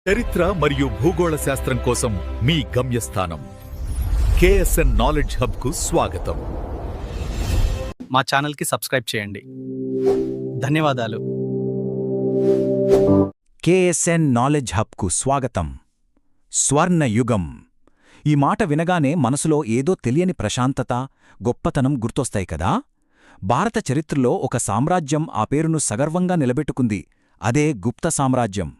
చరిత్ర మరియు భూగోళ శాస్త్రం కోసం మీ గమ్యస్థానం KSN నాలెడ్జ్ హబ్ కు స్వాగతం. మా ఛానల్కి సబ్స్క్రైబ్ చేయండి. ధన్యవాదాలు. KSN నాలెడ్జ్ హబ్కు స్వాగతం. స్వర్ణయుగం ఈ మాట వినగానే మనసులో ఏదో తెలియని ప్రశాంతత, గొప్పతనం గుర్తొస్తాయి కదా. భారత చరిత్రలో ఒక సామ్రాజ్యం ఆ పేరును సగర్వంగా నిలబెట్టుకుంది. అదే గుప్త సామ్రాజ్యం.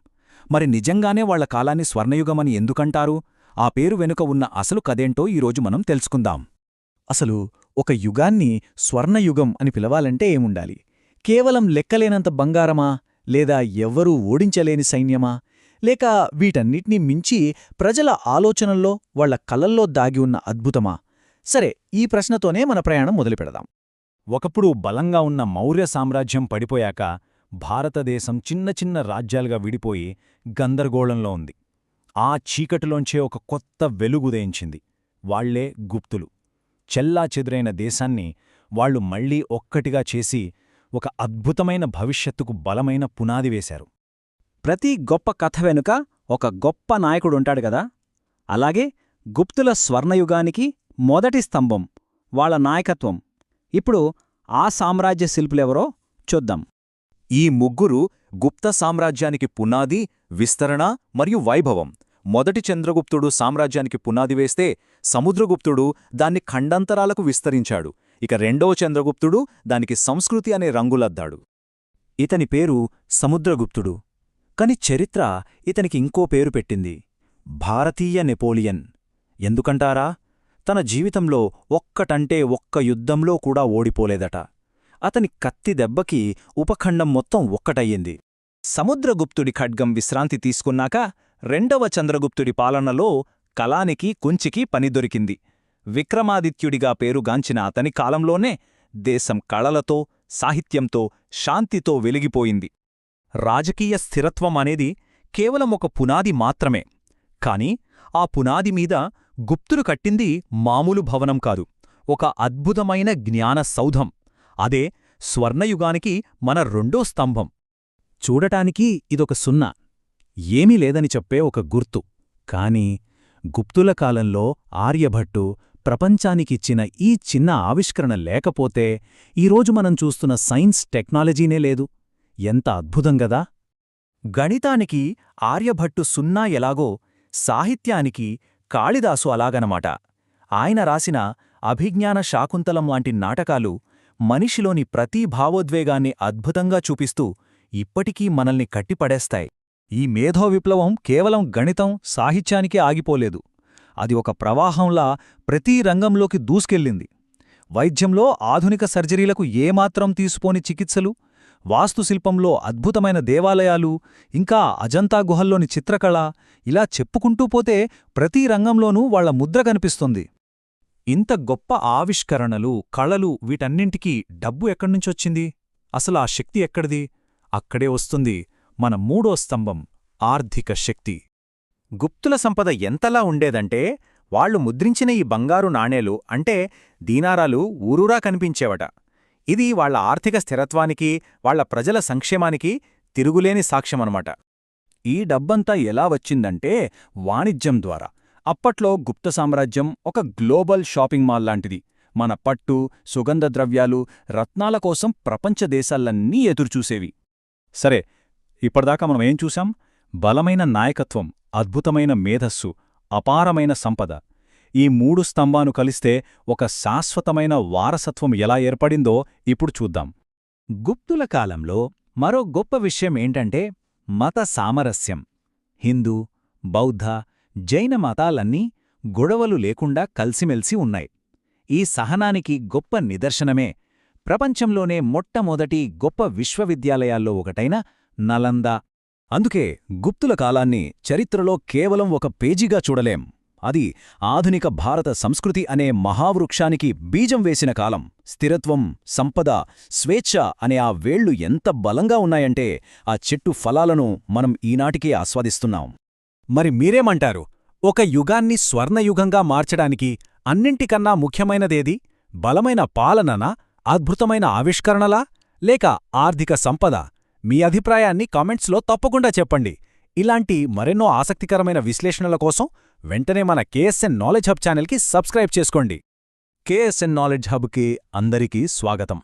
మరి నిజంగానే వాళ్ల కాలాన్ని స్వర్ణయుగమని ఎందుకంటారు? ఆ పేరు వెనుక ఉన్న అసలు కథేంటో ఈరోజు మనం తెలుసుకుందాం. అసలు ఒక యుగాన్ని స్వర్ణయుగం అని పిలవాలంటే ఏముండాలి? కేవలం లెక్కలేనంత బంగారమా, లేదా ఎవ్వరూ ఓడించలేని సైన్యమా, లేక వీటన్నిటినీ మించి ప్రజల ఆలోచనల్లో వాళ్ల కలల్లో దాగి ఉన్న అద్భుతమా? సరే, ఈ ప్రశ్నతోనే మన ప్రయాణం మొదలుపెడదాం. ఒకప్పుడు బలంగా ఉన్న మౌర్య సామ్రాజ్యం పడిపోయాక భారతదేశం చిన్న చిన్న రాజ్యాలుగా విడిపోయి గందరగోళంలో ఉంది. ఆ చీకటిలోంచే ఒక కొత్త వెలుగుదయించింది. వాళ్లే గుప్తులు. చెల్లాచెదురైన దేశాన్ని వాళ్లు మళ్లీ ఒక్కటిగా చేసి ఒక అద్భుతమైన భవిష్యత్తుకు బలమైన పునాది వేశారు. ప్రతి గొప్ప కథ వెనుక ఒక గొప్ప నాయకుడుంటాడు గదా. అలాగే గుప్తుల స్వర్ణయుగానికి మొదటి స్తంభం వాళ్ల నాయకత్వం. ఇప్పుడు ఆ సామ్రాజ్య శిల్పులెవరో చూద్దాం. ఈ ముగ్గురు గుప్త సామ్రాజ్యానికి పునాది, విస్తరణ మరియు వైభవం. మొదటి చంద్రగుప్తుడు సామ్రాజ్యానికి పునాది వేస్తే సముద్రగుప్తుడు దాన్ని ఖండాంతరాలకు విస్తరించాడు. ఇక రెండవ చంద్రగుప్తుడు దానికి సంస్కృతి అనే రంగులద్దాడు. ఇతని పేరు సముద్రగుప్తుడు. కాని చరిత్ర ఇతనికి ఇంకో పేరు పెట్టింది, భారతీయ నెపోలియన్. ఎందుకంటారా? తన జీవితంలో ఒక్కటంటే ఒక్క యుద్ధంలో కూడా ఓడిపోలేదట. అతని కత్తి దెబ్బకి ఉపఖండం మొత్తం ఒక్కటయ్యింది. సముద్రగుప్తుడి ఖడ్గం విశ్రాంతి తీసుకున్నాక రెండవ చంద్రగుప్తుడి పాలనలో కలానికి కుంచికి పని దొరికింది. విక్రమాదిత్యుడిగా పేరుగాంచిన అతని కాలంలోనే దేశం కళలతో, సాహిత్యంతో, శాంతితో వెలిగిపోయింది. రాజకీయ స్థిరత్వం అనేది కేవలం ఒక పునాది మాత్రమే. కాని ఆ పునాది మీద గుప్తులు కట్టింది మామూలు భవనం కాదు, ఒక అద్భుతమైన జ్ఞాన సౌధం. అదే స్వర్ణయుగానికి మన రెండో స్తంభం. చూడటానికి ఇదొక సున్నా, ఏమీ లేదని చెప్పే ఒక గుర్తు. కాని గుప్తుల కాలంలో ఆర్యభట్టు ప్రపంచానికిచ్చిన ఈ చిన్న ఆవిష్కరణ లేకపోతే ఈరోజు మనం చూస్తున్న సైన్స్ టెక్నాలజీనే లేదు. ఎంత అద్భుతంగదా. గణితానికి ఆర్యభట్టు సున్నా ఎలాగో సాహిత్యానికి కాళిదాసు అలాగనమాట. ఆయన రాసిన అభిజ్ఞాన శాకుంతలం లాంటి నాటకాలు మనిషిలోని ప్రతి భావోద్వేగాన్ని అద్భుతంగా చూపిస్తూ ఇప్పటికీ మనల్ని కట్టిపడేస్తాయి. ఈ మేధో విప్లవం కేవలం గణితం, సాహిత్యానికే ఆగిపోలేదు. అది ఒక ప్రవాహంలా ప్రతి రంగంలోకి దూసుకెళ్ళింది. వైద్యంలో ఆధునిక సర్జరీలకు ఏమాత్రం తీసుకోని చికిత్సలు, వాస్తుశిల్పంలో అద్భుతమైన దేవాలయాలు, ఇంకా అజంతా గుహల్లోని చిత్రకళ, ఇలా చెప్పుకుంటూ పోతే ప్రతి రంగంలోనూ వాళ్ల ముద్ర కనిపిస్తుంది. ఇంత గొప్ప ఆవిష్కరణలు, కళలు, వీటన్నింటికీ డబ్బు ఎక్కడ్నుంచొచ్చింది? అసలు ఆ శక్తి ఎక్కడిది? అక్కడే వస్తుంది మన మూడో స్తంభం, ఆర్థిక శక్తి. గుప్తుల సంపద ఎంతలా ఉండేదంటే వాళ్లు ముద్రించిన ఈ బంగారు నాణేలు అంటే దీనారాలు ఊరూరా కనిపించేవట. ఇది వాళ్ల ఆర్థిక స్థిరత్వానికి, వాళ్ల ప్రజల సంక్షేమానికి తిరుగులేని సాక్ష్యమనమాట. ఈ డబ్బంతా ఎలా వచ్చిందంటే వాణిజ్యం ద్వారా. అప్పట్లో గుప్త సామ్రాజ్యం ఒక గ్లోబల్ షాపింగ్ మాల్ లాంటిది. మన పట్టు, సుగంధ ద్రవ్యాలు, రత్నాల కోసం ప్రపంచ దేశాలన్నీ ఎదురుచూసేవి. సరే, ఇప్పటిదాకా మనం ఏం చూశాం? బలమైన నాయకత్వం, అద్భుతమైన మేధస్సు, అపారమైన సంపద. ఈ మూడు స్తంభాను కలిస్తే ఒక శాశ్వతమైన వారసత్వం ఎలా ఏర్పడిందో ఇప్పుడు చూద్దాం. గుప్తుల కాలంలో మరో గొప్ప విషయం ఏంటంటే మత సామరస్యం. హిందూ, బౌద్ధ, జైన మతాలన్నీ గొడవలు లేకుండా కలిసిమెలిసి ఉన్నాయి. ఈ సహనానికి గొప్ప నిదర్శనమే ప్రపంచంలోనే మొట్టమొదటి గొప్ప విశ్వవిద్యాలయాల్లో ఒకటైన నలంద. అందుకే గుప్తుల కాలాన్ని చరిత్రలో కేవలం ఒక పేజీగా చూడలేం. అది ఆధునిక భారత సంస్కృతి అనే మహావృక్షానికి బీజం వేసిన కాలం. స్థిరత్వం, సంపద, స్వేచ్ఛ అనే ఆ వేళ్లు ఎంత బలంగా ఉన్నాయంటే ఆ చెట్టు ఫలాలను మనం ఈనాటికే ఆస్వాదిస్తున్నాం. మరి మీరేమంటారు? ఒక యుగాన్ని స్వర్ణయుగంగా మార్చడానికి అన్నింటికన్నా ముఖ్యమైనదేది? బలమైన పాలననా, అద్భుతమైన ఆవిష్కరణలా, లేక ఆర్థిక సంపద? మీ అభిప్రాయాన్ని కామెంట్స్లో తప్పకుండా చెప్పండి. ఇలాంటి మరెన్నో ఆసక్తికరమైన విశ్లేషణల కోసం వెంటనే మన కేఎస్ఎన్ నాలెడ్జ్ హబ్ ఛానల్కి సబ్స్క్రైబ్ చేసుకోండి. కేఎస్ఎన్ నాలెడ్జ్ హబ్కి అందరికీ స్వాగతం.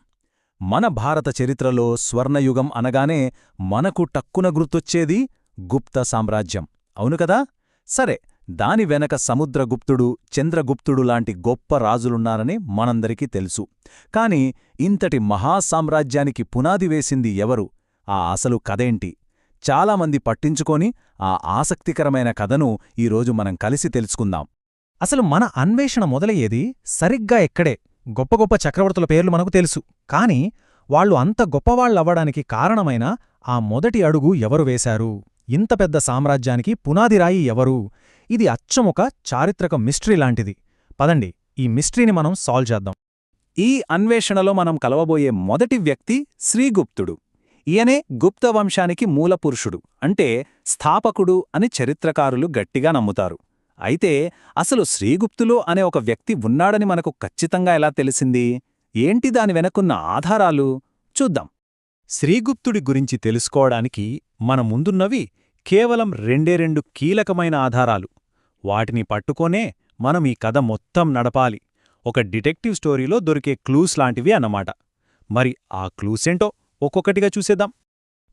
మన భారత చరిత్రలో స్వర్ణయుగం అనగానే మనకు టక్కున గుర్తొచ్చేది గుప్త సామ్రాజ్యం, అవును కదా? సరే, దాని వెనక సముద్రగుప్తుడు, చంద్రగుప్తుడు లాంటి గొప్ప రాజులున్నారని మనందరికీ తెలుసు. కాని ఇంతటి మహాసామ్రాజ్యానికి పునాది వేసింది ఎవరు? ఆ అసలు కథేంటి? చాలామంది పట్టించుకొని ఆ ఆసక్తికరమైన కథను ఈరోజు మనం కలిసి తెలుసుకుందాం. అసలు మన అన్వేషణ మొదలయ్యేది సరిగ్గా ఎక్కడే. గొప్ప గొప్ప చక్రవర్తుల పేర్లు మనకు తెలుసు, కాని వాళ్ళు అంత గొప్పవాళ్లవ్వడానికి కారణమైన ఆ మొదటి అడుగు ఎవరు వేశారు? ఇంత పెద్ద సామ్రాజ్యానికి పునాదిరాయి ఎవరు? ఇది అచ్చం ఒక చారిత్రక మిస్టరీ లాంటిది. పదండి, ఈ మిస్టరీని మనం సాల్వ్ చేద్దాం. ఈ అన్వేషణలో మనం కలవబోయే మొదటి వ్యక్తి శ్రీగుప్తుడు. ఈయనే గుప్త వంశానికి మూలపురుషుడు, అంటే స్థాపకుడు అని చరిత్రకారులు గట్టిగా నమ్ముతారు. అయితే అసలు శ్రీగుప్తులు అనే ఒక వ్యక్తి ఉన్నాడని మనకు ఖచ్చితంగా ఎలా తెలిసింది? ఏంటి దాని వెనకున్న ఆధారాలు? చూద్దాం. శ్రీగుప్తుడి గురించి తెలుసుకోవడానికి మన ముందున్నవి కేవలం రెండు కీలకమైన ఆధారాలు. వాటిని పట్టుకోనే మనం ఈ కథ మొత్తం నడపాలి. ఒక డిటెక్టివ్ స్టోరీలో దొరికే క్లూస్ లాంటివి అన్నమాట. మరి ఆ క్లూసేంటో ఒక్కొక్కటిగా చూసేద్దాం.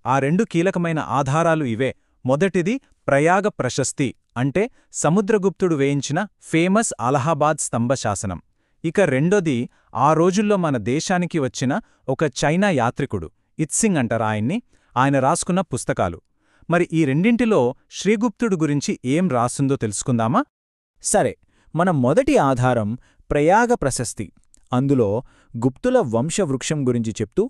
ఆ రెండు కీలకమైన ఆధారాలు ఇవే. మొదటిది ప్రయాగ ప్రశస్తి, అంటే సముద్రగుప్తుడు వేయించిన ఫేమస్ అలహాబాద్ స్తంభశాసనం. ఇక రెండోది ఆ రోజుల్లో మన దేశానికి వచ్చిన ఒక చైనా యాత్రికుడు, ఇత్సింగ్ అంటారు ఆయన్ని, ఆయన రాసుకున్న పుస్తకాలు. మరి ఈ రెండింటిలో శ్రీగుప్తుడు గురించి ఏం రాసుందో తెలుసుకుందామా? సరే, మన మొదటి ఆధారం ప్రయాగ ప్రశస్తి. అందులో గుప్తుల వంశవృక్షం గురించి చెప్తూ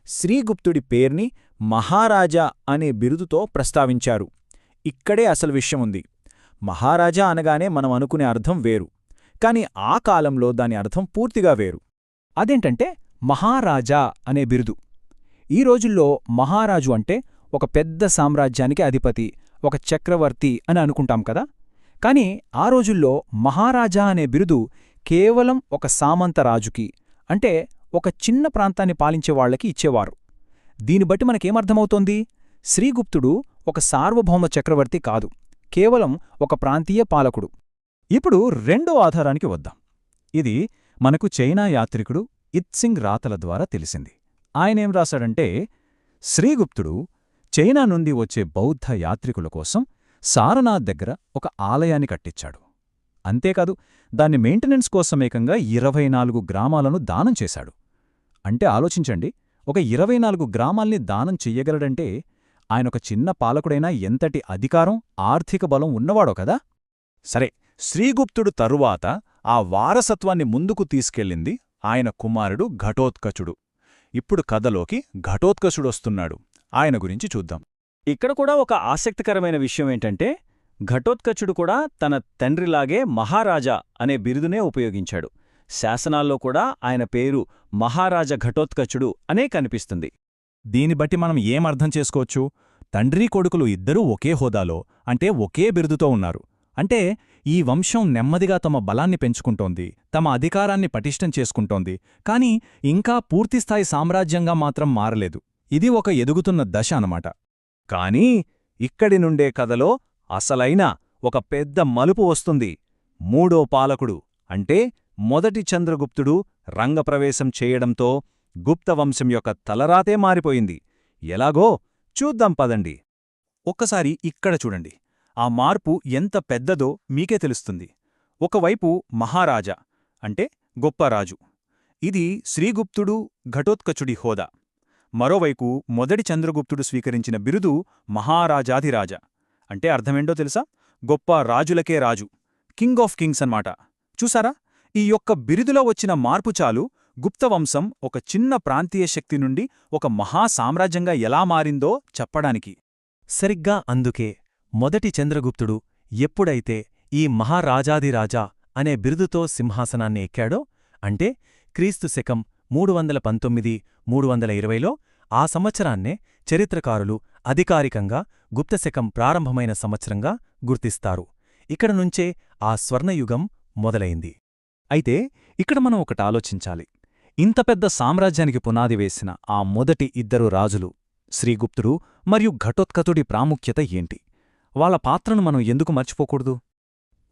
శ్రీగుప్తుడి పేర్ని మహారాజా అనే బిరుదుతో ప్రస్తావించారు. ఇక్కడే అసలు విషయముంది. మహారాజా అనగానే మనం అనుకునే అర్థం వేరు, కాని ఆ కాలంలో దాని అర్థం పూర్తిగా వేరు. అదేంటంటే మహారాజా అనే బిరుదు. ఈ రోజుల్లో మహారాజు అంటే ఒక పెద్ద సామ్రాజ్యానికి అధిపతి, ఒక చక్రవర్తి అని అనుకుంటాం కదా. కాని ఆ రోజుల్లో మహారాజా అనే బిరుదు కేవలం ఒక సామంత రాజుకి, అంటే ఒక చిన్న ప్రాంతాన్ని పాలించేవాళ్లకి ఇచ్చేవారు. దీని బట్టి మనకేమర్థమవుతోంది? శ్రీగుప్తుడు ఒక సార్వభౌమ చక్రవర్తి కాదు, కేవలం ఒక ప్రాంతీయ పాలకుడు. ఇప్పుడు రెండో ఆధారానికి వద్దాం. ఇది మనకు చైనా యాత్రికుడు ఇత్సింగ్ రాతల ద్వారా తెలిసింది. ఆయనేం రాశాడంటే, శ్రీగుప్తుడు చైనా నుండి వచ్చే బౌద్ధ యాత్రికుల కోసం సారనాథ్ దగ్గర ఒక ఆలయాన్ని కట్టించాడు. అంతేకాదు, దాన్ని మెయింటెనెన్స్ కోసమేకంగా 24 గ్రామాలను దానం చేశాడు. అంటే ఆలోచించండి, ఒక 24 గ్రామాల్ని దానం చెయ్యగలడంటే ఆయనొక చిన్న పాలకుడైనా ఎంతటి అధికారం, ఆర్థిక బలం ఉన్నవాడో కదా. సరే, శ్రీగుప్తుడు తరువాత ఆ వారసత్వాన్ని ముందుకు తీసుకెళ్ళింది ఆయన కుమారుడు ఘటోత్కచుడు. ఇప్పుడు కథలోకి ఘటోత్కచుడొస్తున్నాడు. ఆయన గురించి చూద్దాం. ఇక్కడ కూడా ఒక ఆసక్తికరమైన విషయమేంటంటే, ఘటోత్కచుడు కూడా తన తండ్రిలాగే మహారాజా అనే బిరుదునే ఉపయోగించాడు. శాసనాల్లో కూడా ఆయన పేరు మహారాజా ఘటోత్కచుడు అనే కనిపిస్తుంది. దీని బట్టి మనం ఏమర్థం చేసుకోవచ్చు? తండ్రి కొడుకులు ఇద్దరూ ఒకే హోదాలో, అంటే ఒకే బిరుదుతో ఉన్నారు. అంటే ఈ వంశం నెమ్మదిగా తమ బలాన్ని పెంచుకుంటోంది, తమ అధికారాన్ని పటిష్టం చేసుకుంటోంది. కాని ఇంకా పూర్తిస్థాయి సామ్రాజ్యంగా మాత్రం మారలేదు. ఇది ఒక ఎదుగుతున్న దశ అన్నమాట. కానీ ఇక్కడి నుండే కథలో అసలైన ఒక పెద్ద మలుపు వస్తుంది. మూడో పాలకుడు, అంటే మొదటి చంద్రగుప్తుడు రంగప్రవేశం చేయడంతో గుప్తవంశం యొక్క తలరాతే మారిపోయింది. ఎలాగో చూద్దాం పదండి. ఒక్కసారి ఇక్కడ చూడండి. ఆ మార్పు ఎంత పెద్దదో మీకే తెలుస్తుంది. ఒకవైపు మహారాజా, అంటే గొప్ప రాజు. ఇది శ్రీగుప్తుడు, ఘటోత్కచుడి హోదా. మరోవైపు మొదటి చంద్రగుప్తుడు స్వీకరించిన బిరుదు మహారాజాధిరాజ. అంటే అర్థమేంటో తెలుసా? గొప్ప రాజులకే రాజు, కింగ్ ఆఫ్ కింగ్స్ అన్నమాట. చూసారా, ఈ యొక్క బిరుదులో వచ్చిన మార్పు చాలు గుప్తవంశం ఒక చిన్న ప్రాంతీయ శక్తి నుండి ఒక మహాసామ్రాజ్యంగా ఎలా మారిందో చెప్పడానికి. సరిగ్గా అందుకే మొదటి చంద్రగుప్తుడు ఎప్పుడైతే ఈ మహారాజాదిరాజా అనే బిరుదుతో సింహాసనాన్ని ఎక్కాడో, అంటే క్రీస్తు శకం 319-320లో, ఆ సంవత్సరాన్నే చరిత్రకారులు అధికారికంగా గుప్తశకం ప్రారంభమైన సంవత్సరంగా గుర్తిస్తారు. ఇక్కడ నుంచే ఆ స్వర్ణయుగం మొదలైంది. అయితే ఇక్కడ మనం ఒకటి ఆలోచించాలి. ఇంత పెద్ద సామ్రాజ్యానికి పునాది వేసిన ఆ మొదటి ఇద్దరు రాజులు శ్రీగుప్తుడు మరియు ఘటోత్కచుడి ప్రాముఖ్యత ఏంటి? వాళ్ళ పాత్రను మనం ఎందుకు మర్చిపోకూడదు?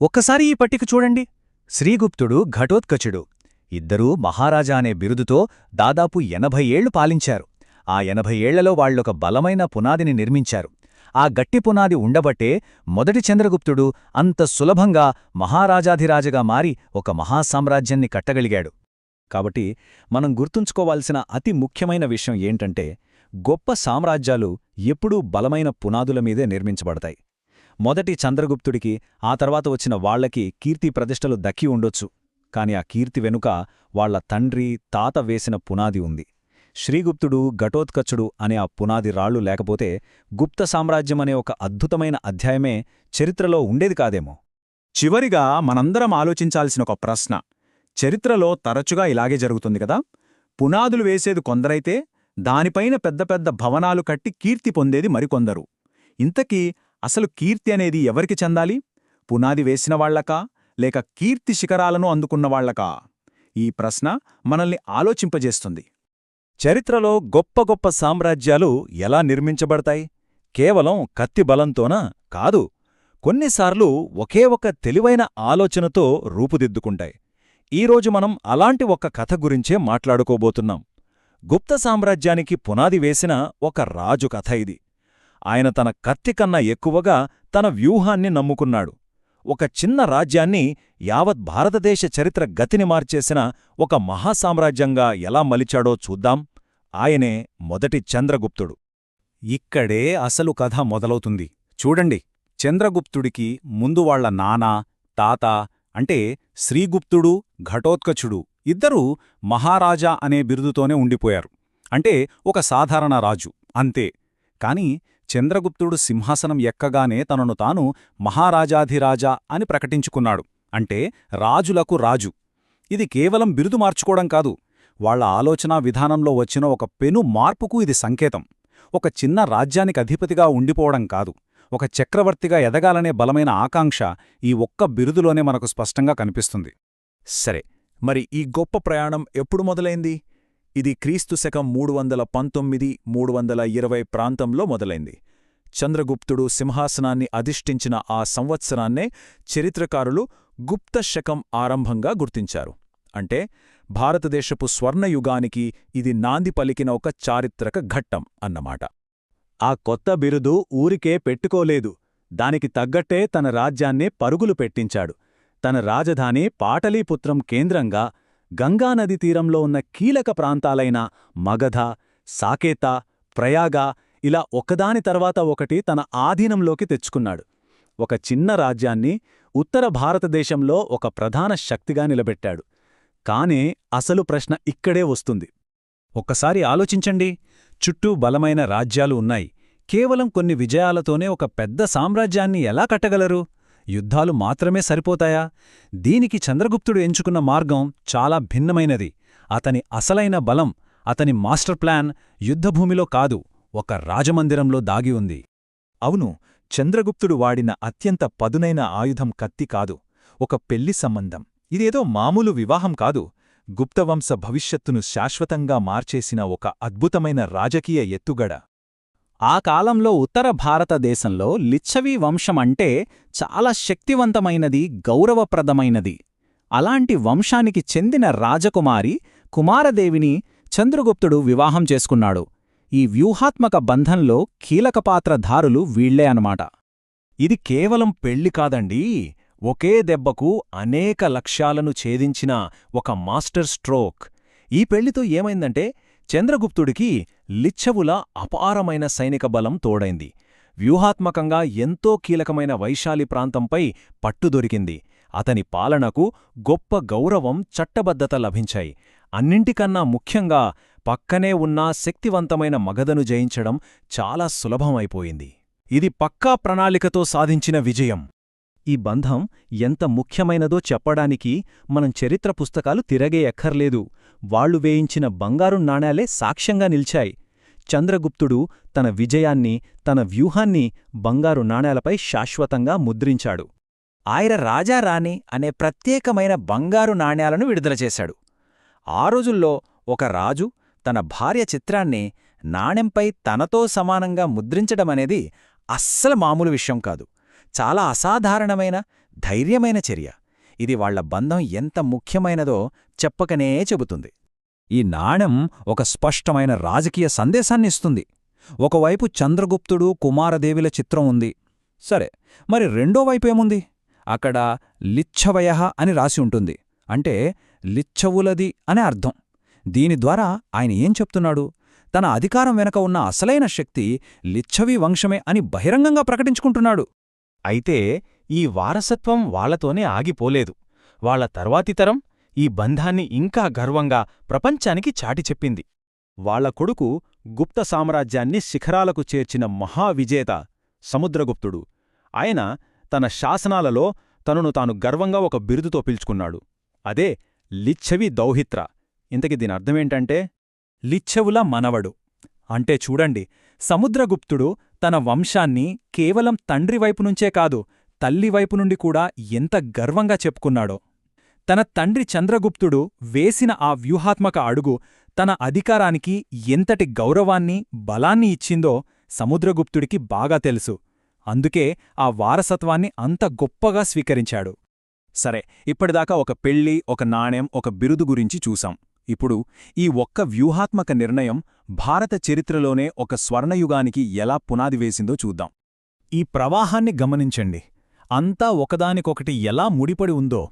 ఒక్కసారి ఈ పట్టిక చూడండి. శ్రీగుప్తుడు, ఘటోత్కచుడు ఇద్దరూ మహారాజా అనే బిరుదుతో దాదాపు 80 ఏళ్లు పాలించారు. ఆ 80 ఏళ్లలో వాళ్లొక బలమైన పునాదిని నిర్మించారు. ఆ గట్టి పునాది ఉండబట్టే మొదటి చంద్రగుప్తుడు అంత సులభంగా మహారాజాధిరాజగా మారి ఒక మహాసామ్రాజ్యాన్ని కట్టగలిగాడు. కాబట్టి మనం గుర్తుంచుకోవాల్సిన అతి ముఖ్యమైన విషయం ఏంటంటే, గొప్ప సామ్రాజ్యాలు ఎప్పుడూ బలమైన పునాదుల మీదే నిర్మించబడతాయి. మొదటి చంద్రగుప్తుడికి ఆ తర్వాత వచ్చిన వాళ్లకి కీర్తి ప్రతిష్టలు దక్కి ఉండొచ్చు, కాని ఆ కీర్తి వెనుక వాళ్ల తండ్రి, తాత వేసిన పునాది ఉంది. శ్రీగుప్తుడు, ఘటోత్కచుడు అనే ఆ పునాది రాళ్లు లేకపోతే గుప్త సామ్రాజ్యం అనే ఒక అద్భుతమైన అధ్యాయమే చరిత్రలో ఉండేది కాదేమో. చివరిగా మనందరం ఆలోచించాల్సిన ఒక ప్రశ్న. చరిత్రలో తరచుగా ఇలాగే జరుగుతుంది కదా. పునాదులు వేసేది కొందరైతే దానిపైన పెద్ద పెద్ద భవనాలు కట్టి కీర్తి పొందేది మరికొందరు. ఇంతకీ అసలు కీర్తి అనేది ఎవరికి చెందాలి? పునాది వేసినవాళ్లకా, లేక కీర్తి శిఖరాలను అందుకున్నవాళ్లకా? ఈ ప్రశ్న మనల్ని ఆలోచింపజేస్తుంది. చరిత్రలో గొప్ప గొప్ప సామ్రాజ్యాలు ఎలా నిర్మించబడతాయి? కేవలం కత్తి బలంతోనా? కాదు. కొన్నిసార్లు ఒకే ఒక తెలివైన ఆలోచనతో రూపుదిద్దుకుంటాయి. ఈరోజు మనం అలాంటి ఒక కథ గురించే మాట్లాడుకోబోతున్నాం. గుప్త సామ్రాజ్యానికి పునాది వేసిన ఒక రాజు కథ ఇది. ఆయన తన కత్తి కన్నా ఎక్కువగా తన వ్యూహాన్ని నమ్ముకున్నాడు. ఒక చిన్న రాజ్యాన్ని యావత్ భారతదేశ చరిత్ర గతిని మార్చేసిన ఒక మహాసామ్రాజ్యంగా ఎలా మలిచాడో చూద్దాం. ఆయనే మొదటి చంద్రగుప్తుడు. ఇక్కడే అసలు కథ మొదలవుతుంది. చూడండి, చంద్రగుప్తుడికి ముందు వాళ్ల నాన్న, తాత అంటే శ్రీగుప్తుడు, ఘటోత్కచుడు ఇద్దరూ మహారాజా అనే బిరుదుతోనే ఉండిపోయారు. అంటే ఒక సాధారణ రాజు అంతే. కాని చంద్రగుప్తుడు సింహాసనం ఎక్కగానే తనను తాను మహారాజాధిరాజా అని ప్రకటించుకున్నాడు. అంటే రాజులకు రాజు. ఇది కేవలం బిరుదు మార్చుకోవడం కాదు, వాళ్ల ఆలోచనా విధానంలో వచ్చిన ఒక పెను మార్పుకు ఇది సంకేతం. ఒక చిన్న రాజ్యానికి అధిపతిగా ఉండిపోవడం కాదు, ఒక చక్రవర్తిగా ఎదగాలనే బలమైన ఆకాంక్ష ఈ ఒక్క బిరుదులోనే మనకు స్పష్టంగా కనిపిస్తుంది. సరే, మరి ఈ గొప్ప ప్రయాణం ఎప్పుడు మొదలైంది? ఇది క్రీస్తు శకం 319–320 ప్రాంతంలో మొదలైంది. చంద్రగుప్తుడు సింహాసనాన్ని అధిష్ఠించిన ఆ సంవత్సరాన్నే చరిత్రకారులు గుప్త శకం ఆరంభంగా గుర్తించారు. అంటే భారతదేశపు స్వర్ణయుగానికి ఇది నాంది పలికిన ఒక చారిత్రక ఘట్టం అన్నమాట. ఆ కొత్త బిరుదు ఊరికే పెట్టుకోలేదు. దానికి తగ్గట్టే తన రాజ్యాన్నే పరుగులు పెట్టించాడు. తన రాజధాని పాటలీపుత్రం కేంద్రంగా గంగానది తీరంలో ఉన్న కీలక ప్రాంతాలైన మగధ, సాకేత, ప్రయాగ ఇలా ఒకదాని తర్వాత ఒకటి తన ఆధీనంలోకి తెచ్చుకున్నాడు. ఒక చిన్న రాజ్యాన్ని ఉత్తర భారతదేశంలో ఒక ప్రధాన శక్తిగా నిలబెట్టాడు. కానే అసలు ప్రశ్న ఇక్కడే వస్తుంది. ఒక్కసారి ఆలోచించండి, చుట్టూ బలమైన రాజ్యాలు ఉన్నాయి. కేవలం కొన్ని విజయాలతోనే ఒక పెద్ద సామ్రాజ్యాన్ని ఎలా కట్టగలరు? యుద్ధాలు మాత్రమే సరిపోతాయా? దీనికి చంద్రగుప్తుడు ఎంచుకున్న మార్గం చాలా భిన్నమైనది. అతని అసలైన బలం, అతని మాస్టర్ ప్లాన్ యుద్ధభూమిలో కాదు, ఒక రాజమందిరంలో దాగి ఉంది. అవును, చంద్రగుప్తుడు వాడిన అత్యంత పదునైన ఆయుధం కత్తి కాదు, ఒక పెళ్లి సంబంధం. ఇదేదో మామూలు వివాహం కాదు, గుప్తవంశ భవిష్యత్తును శాశ్వతంగా మార్చేసిన ఒక అద్భుతమైన రాజకీయ ఎత్తుగడ. ఆ కాలంలో ఉత్తర భారతదేశంలో లిచ్ఛవీ వంశమంటే చాలా శక్తివంతమైనది, గౌరవప్రదమైనది. అలాంటి వంశానికి చెందిన రాజకుమారి కుమారదేవిని చంద్రగుప్తుడు వివాహం చేసుకున్నాడు. ఈ వ్యూహాత్మక బంధంలో కీలకపాత్రధారులు వీళ్లే అన్నమాట. ఇది కేవలం పెళ్లి కాదండీ, ఒకే దెబ్బకు అనేక లక్ష్యాలను ఛేదించిన ఒక మాస్టర్ స్ట్రోక్. ఈ పెళ్లితో ఏమైందంటే చంద్రగుప్తుడికి లిచ్ఛవుల అపారమైన సైనిక బలం తోడైంది. వ్యూహాత్మకంగా ఎంతో కీలకమైన వైశాలి ప్రాంతంపై పట్టుదొరికింది. అతని పాలనకు గొప్ప గౌరవం, చట్టబద్ధత లభించాయి. అన్నింటికన్నా ముఖ్యంగా పక్కనే ఉన్న శక్తివంతమైన మగధను జయించడం చాలా సులభమైపోయింది. ఇది పక్కా ప్రణాళికతో సాధించిన విజయం. ఈ బంధం ఎంత ముఖ్యమైనదో చెప్పడానికి మనం చరిత్ర పుస్తకాలు తిరగేయక్కర్లేదు. వాళ్లు వేయించిన బంగారు నాణేలే సాక్ష్యంగా నిల్చాయి. చంద్రగుప్తుడు తన విజయాన్ని, తన వ్యూహాన్ని బంగారు నాణేలపై శాశ్వతంగా ముద్రించాడు. ఆయన రాజారాణి అనే ప్రత్యేకమైన బంగారు నాణేలను విడుదల చేశాడు. ఆ రోజుల్లో ఒక రాజు తన భార్య చిత్రాన్ని నాణెంపై తనతో సమానంగా ముద్రించడమనేది అస్సలు మామూలు విషయం కాదు. చాలా అసాధారణమైన, ధైర్యమైన చర్య. ఇది వాళ్ల బంధం ఎంత ముఖ్యమైనదో చెప్పకనే చెబుతుంది. ఈ నాణెం ఒక స్పష్టమైన రాజకీయ సందేశాన్నిస్తుంది. ఒకవైపు చంద్రగుప్తుడు, కుమారదేవిల చిత్రం ఉంది. సరే, మరి రెండో వైపేముంది? అక్కడ లిచ్ఛవయః అని రాసి ఉంటుంది. అంటే లిచ్ఛవులది అనే అర్థం. దీని ద్వారా ఆయన ఏం చెప్తున్నాడు? తన అధికారం వెనక ఉన్న అసలైన శక్తి లిచ్ఛవి వంశమే అని బహిరంగంగా ప్రకటించుకుంటున్నాడు. అయితే ఈ వారసత్వం వాళ్లతోనే ఆగిపోలేదు. వాళ్ల తర్వాతి తరం ఈ బంధాన్ని ఇంకా గర్వంగా ప్రపంచానికి చాటి చెప్పింది. వాళ్ల కొడుకు గుప్త సామ్రాజ్యాన్ని శిఖరాలకు చేర్చిన మహావిజేత సముద్రగుప్తుడు. ఆయన తన శాసనాలలో తనను తాను గర్వంగా ఒక బిరుదుతో పిలుచుకున్నాడు. అదే లిచ్ఛవి దౌహిత్ర. ఇంతకి దీనర్థమేంటంటే లిచ్ఛవుల మనవడు. అంటే చూడండి, సముద్రగుప్తుడు తన వంశాన్ని కేవలం తండ్రివైపునుంచే కాదు, తల్లివైపు నుండి కూడా ఎంత గర్వంగా చెప్పుకున్నాడో. తన తండ్రి చంద్రగుప్తుడు వేసిన ఆ వ్యూహాత్మక అడుగు తన అధికారానికి ఎంతటి గౌరవాన్ని, బలాన్ని ఇచ్చిందో సముద్రగుప్తుడికి బాగా తెలుసు. అందుకే ఆ వారసత్వాన్ని అంత గొప్పగా స్వీకరించాడు. సరే, ఇప్పటిదాకా ఒక పెళ్ళి, ఒక నాణెం, ఒక బిరుదు గురించి చూసాం. ఇప్పుడు ఈ ఒక్క వ్యూహాత్మక నిర్ణయం భారత చరిత్రలోనే ఒక స్వర్ణయుగానికి ఎలా పునాది వేసిందో చూద్దాం. ఈ ప్రవాహాన్ని గమనించండి. అంతా ఒకదానికొకటి ఎలా ముడిపడి ఉందో.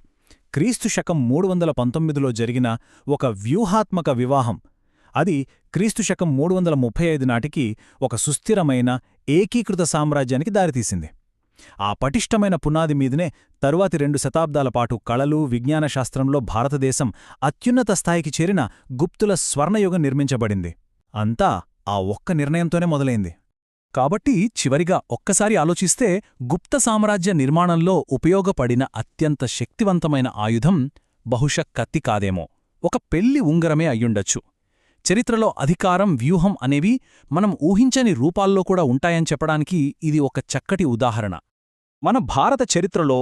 క్రీస్తు శకం 319లో జరిగిన ఒక వ్యూహాత్మక వివాహం, అది క్రీస్తు శకం 335 నాటికి ఒక సుస్థిరమైన, ఏకీకృత సామ్రాజ్యానికి దారితీసింది. ఆ పటిష్టమైన పునాది మీదనే తరువాతి 2 శతాబ్దాల పాటు కళలు, విజ్ఞానశాస్త్రంలో భారతదేశం అత్యున్నత స్థాయికి చేరిన గుప్తుల స్వర్ణయుగం నిర్మించబడింది. అంతా ఆ ఒక్క నిర్ణయంతోనే మొదలైంది. కాబట్టి చివరిగా ఒక్కసారి ఆలోచిస్తే, గుప్త సామ్రాజ్య నిర్మాణంలో ఉపయోగపడిన అత్యంత శక్తివంతమైన ఆయుధం బహుశా కత్తి కాదేమో, ఒక పెళ్లి ఉంగరమే అయ్యుండొచ్చు. చరిత్రలో అధికారం, వ్యూహం అనేవి మనం ఊహించని రూపాల్లో కూడా ఉంటాయని చెప్పడానికి ఇది ఒక చక్కటి ఉదాహరణ. మన భారత చరిత్రలో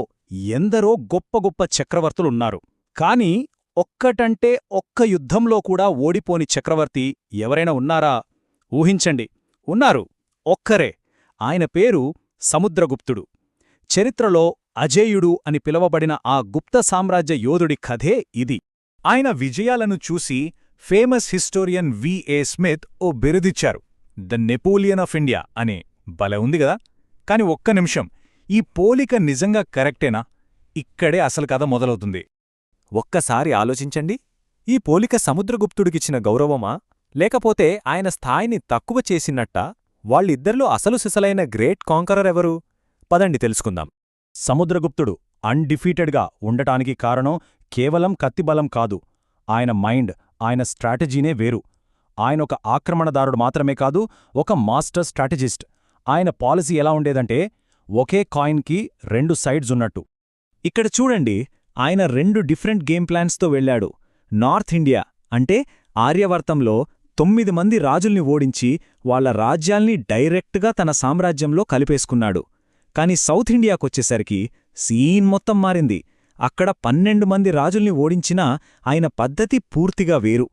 ఎందరో గొప్ప గొప్ప చక్రవర్తులున్నారు. కాని ఒక్కటంటే ఒక్క యుద్ధంలో కూడా ఓడిపోని చక్రవర్తి ఎవరైనా ఉన్నారా? ఊహించండి, ఉన్నారు. ఒక్కరే. ఆయన పేరు సముద్రగుప్తుడు. చరిత్రలో అజేయుడు అని పిలవబడిన ఆ గుప్త సామ్రాజ్య యోధుడి కథే ఇది. ఆయన విజయాలను చూసి ఫేమస్ హిస్టోరియన్ వి.ఏ. స్మిత్ ఓ బిరుదిచ్చారు, ద నెపోలియన్ ఆఫ్ ఇండియా అని. భలే ఉంది గదా? కాని ఒక్క నిమిషం, ఈ పోలిక నిజంగా కరెక్టేనా? ఇక్కడే అసలు కథ మొదలవుతుంది. ఒక్కసారి ఆలోచించండి. ఈ పోలిక సముద్రగుప్తుడికిచ్చిన గౌరవమా, లేకపోతే ఆయన స్థాయిని తక్కువ చేసినట్టా? వాళ్ళిద్దరిలో అసలు సిసలైన గ్రేట్ కాంకరర్ ఎవరు? పదండి తెలుసుకుందాం. సముద్రగుప్తుడు అన్డిఫీటెడ్గా ఉండటానికి కారణం కేవలం కత్తిబలం కాదు, ఆయన మైండ్, ఆయన స్ట్రాటజీనే వేరు. ఆయనొక ఆక్రమణదారుడు మాత్రమే కాదు, ఒక మాస్టర్ స్ట్రాటజిస్ట్. ఆయన పాలసీ ఎలా ఉండేదంటే, ఒకే కాయిన్కి 2 సైడ్స్ ఉన్నట్టు. ఇక్కడ చూడండి, ఆయన 2 డిఫరెంట్ గేమ్ ప్లాన్స్తో వెళ్లాడు. నార్త్ ఇండియా అంటే ఆర్యవర్తంలో 9 మంది రాజుల్ని ఓడించి వాళ్ల రాజ్యాల్ని డైరెక్ట్గా తన సామ్రాజ్యంలో కలిపేసుకున్నాడు. కాని సౌత్ ఇండియాకొచ్చేసరికి సీన్ మొత్తం మారింది. అక్కడ 12 మంది రాజుల్ని ఓడించినా ఆయన పద్ధతి పూర్తిగా వేరు.